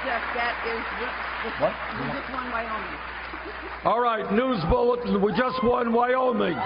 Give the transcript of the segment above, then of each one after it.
get is What? we just won Wyoming. All right, news bulletin. We just won Wyoming.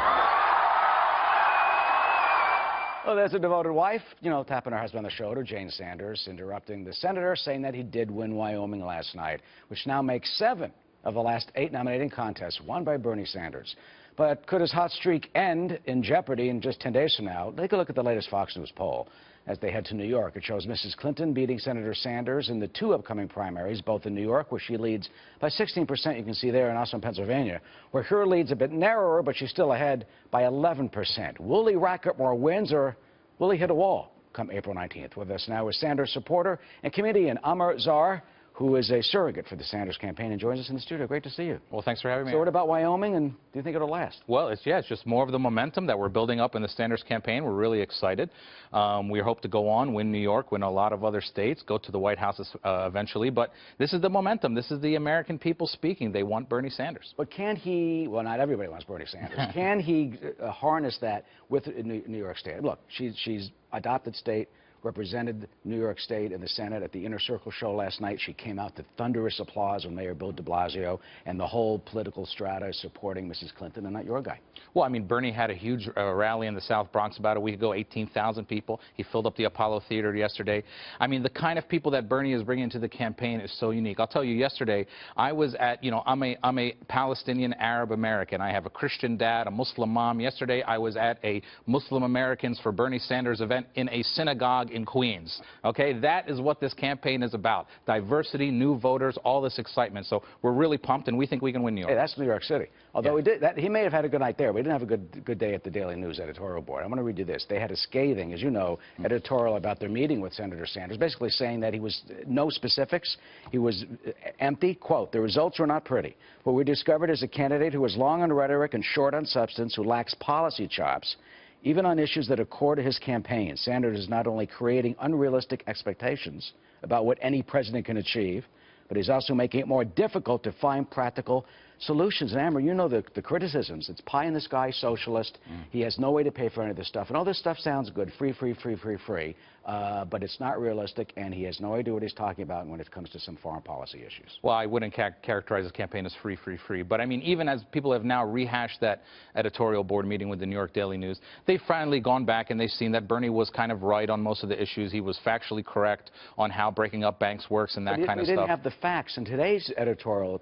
Well, there's a devoted wife, tapping her husband on the shoulder, Jane Sanders, interrupting the senator, saying that he did win Wyoming last night, which now makes 7 of the last 8 nominating contests won by Bernie Sanders. But could his hot streak end in jeopardy in just 10 days from now? Take a look at the latest Fox News poll as they head to New York. It shows Mrs. Clinton beating Senator Sanders in the 2 upcoming primaries, both in New York, where she leads by 16%, you can see there, and also in Pennsylvania, where her lead's a bit narrower, but she's still ahead by 11%. Will he rack up more wins, or will he hit a wall come April 19th? With us now is Sanders supporter and comedian Amer Zahr, who is a surrogate for the Sanders campaign and joins us in the studio. Great to see you. Well, thanks for having me. So what about Wyoming, and do you think it'll last? Well, it's just more of the momentum that we're building up in the Sanders campaign. We're really excited. We hope to go on, win New York, win a lot of other states, go to the White House eventually. But this is the momentum. This is the American people speaking. They want Bernie Sanders. But can he, well, not everybody wants Bernie Sanders. Can he harness that with New York State? Look, she's adopted state, represented New York State in the Senate at the Inner Circle show last night. She came out to thunderous applause when Mayor Bill de Blasio and the whole political strata is supporting Mrs. Clinton, and not your guy. Well, I mean, Bernie had a huge rally in the South Bronx about a week ago, 18,000 people. He filled up the Apollo Theater yesterday. I mean, the kind of people that Bernie is bringing to the campaign is so unique. I'll tell you, yesterday, I was at, I'm a Palestinian Arab American. I have a Christian dad, a Muslim mom. Yesterday, I was at a Muslim Americans for Bernie Sanders event in a synagogue in Queens. Okay, that is what this campaign is about. Diversity, new voters, all this excitement. So we're really pumped, and we think we can win New York. Hey, that's New York City. Although he may have had a good night there. We didn't have a good day at the Daily News editorial board. I want to read you this. They had a scathing, as you know, editorial about their meeting with Senator Sanders, basically saying that he was no specifics. He was empty. Quote, the results were not pretty. What we discovered is a candidate who was long on rhetoric and short on substance, who lacks policy chops. Even on issues that are core to his campaign, Sanders is not only creating unrealistic expectations about what any president can achieve, but he's also making it more difficult to find practical solutions. And Amer, you know the criticisms. It's pie-in-the-sky socialist. He has no way to pay for any of this stuff. And all this stuff sounds good, free, but it's not realistic, and he has no idea what he's talking about when it comes to some foreign policy issues. Well, I wouldn't characterize his campaign as free. But, I mean, even as people have now rehashed that editorial board meeting with the New York Daily News, they've finally gone back and they've seen that Bernie was kind of right on most of the issues. He was factually correct on how breaking up banks works and that kind of stuff. He didn't have the facts. And today's editorial,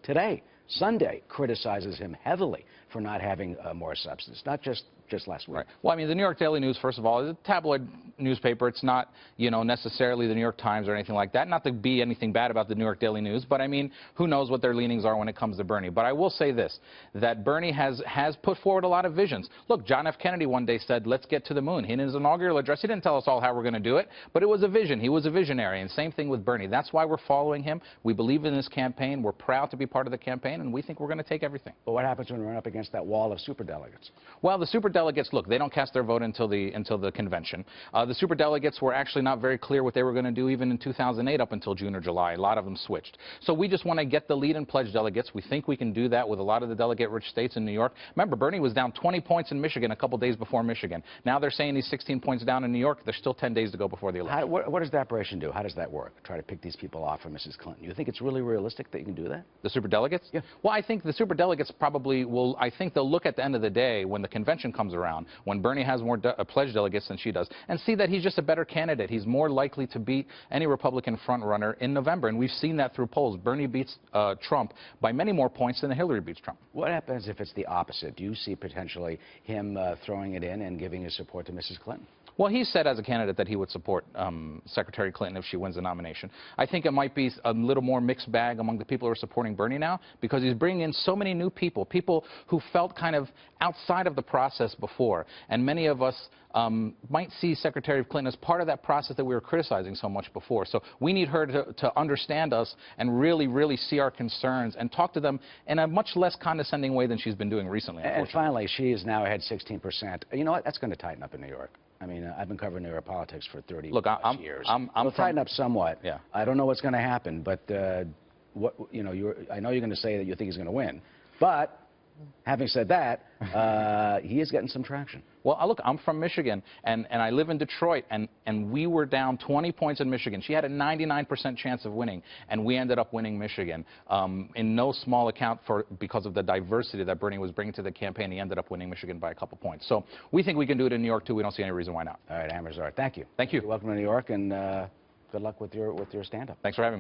Sunday, criticizes him heavily for not having more substance, not just last week. Right. Well, I mean, the New York Daily News, first of all, is a tabloid newspaper. It's not, necessarily the New York Times or anything like that. Not to be anything bad about the New York Daily News, but I mean, who knows what their leanings are when it comes to Bernie. But I will say this, that Bernie has put forward a lot of visions. Look, John F. Kennedy one day said, let's get to the moon. In his inaugural address, he didn't tell us all how we're going to do it, but it was a vision. He was a visionary, and same thing with Bernie. That's why we're following him. We believe in this campaign. We're proud to be part of the campaign, and we think we're going to take everything. But what happens when we run up against that wall of superdelegates? Well, the superdelegates, look, they don't cast their vote until the convention. The superdelegates were actually not very clear what they were going to do even in 2008 up until June or July. A lot of them switched. So we just want to get the lead and pledge delegates. We think we can do that with a lot of the delegate-rich states in New York. Remember, Bernie was down 20 points in Michigan a couple days before Michigan. Now they're saying he's 16 points down in New York. There's still 10 days to go before the election. What does the operation do? How does that work? Try to pick these people off from Mrs. Clinton. You think it's really realistic that you can do that? The superdelegates? Yeah. Well, I think the superdelegates probably will, I think they'll look at the end of the day when the convention comes around, when Bernie has more pledge delegates than she does, and see that he's just a better candidate. He's more likely to beat any Republican frontrunner in November, and we've seen that through polls. Bernie beats Trump by many more points than Hillary beats Trump. What happens if it's the opposite? Do you see potentially him throwing it in and giving his support to Mrs. Clinton? Well, he said as a candidate that he would support Secretary Clinton if she wins the nomination. I think it might be a little more mixed bag among the people who are supporting Bernie now, because he's bringing in so many new people, people who felt kind of outside of the process before. And many of us might see Secretary Clinton as part of that process that we were criticizing so much before. So we need her to understand us and really see our concerns and talk to them in a much less condescending way than she's been doing recently. And finally, she is now ahead 16%. You know what? That's going to tighten up in New York. I mean, I've been covering New York politics for 30 years. It'll tighten up somewhat. Yeah. I don't know what's going to happen, but I know you're going to say that you think he's going to win, but having said that, he is getting some traction. Well, look, I'm from Michigan, and I live in Detroit, and we were down 20 points in Michigan. She had a 99% chance of winning, and we ended up winning Michigan. In no small account because of the diversity that Bernie was bringing to the campaign, he ended up winning Michigan by a couple points. So we think we can do it in New York, too. We don't see any reason why not. All right, Amer Zahr, thank you. Thank you. Welcome to New York, and good luck with your stand-up. Thanks for having me.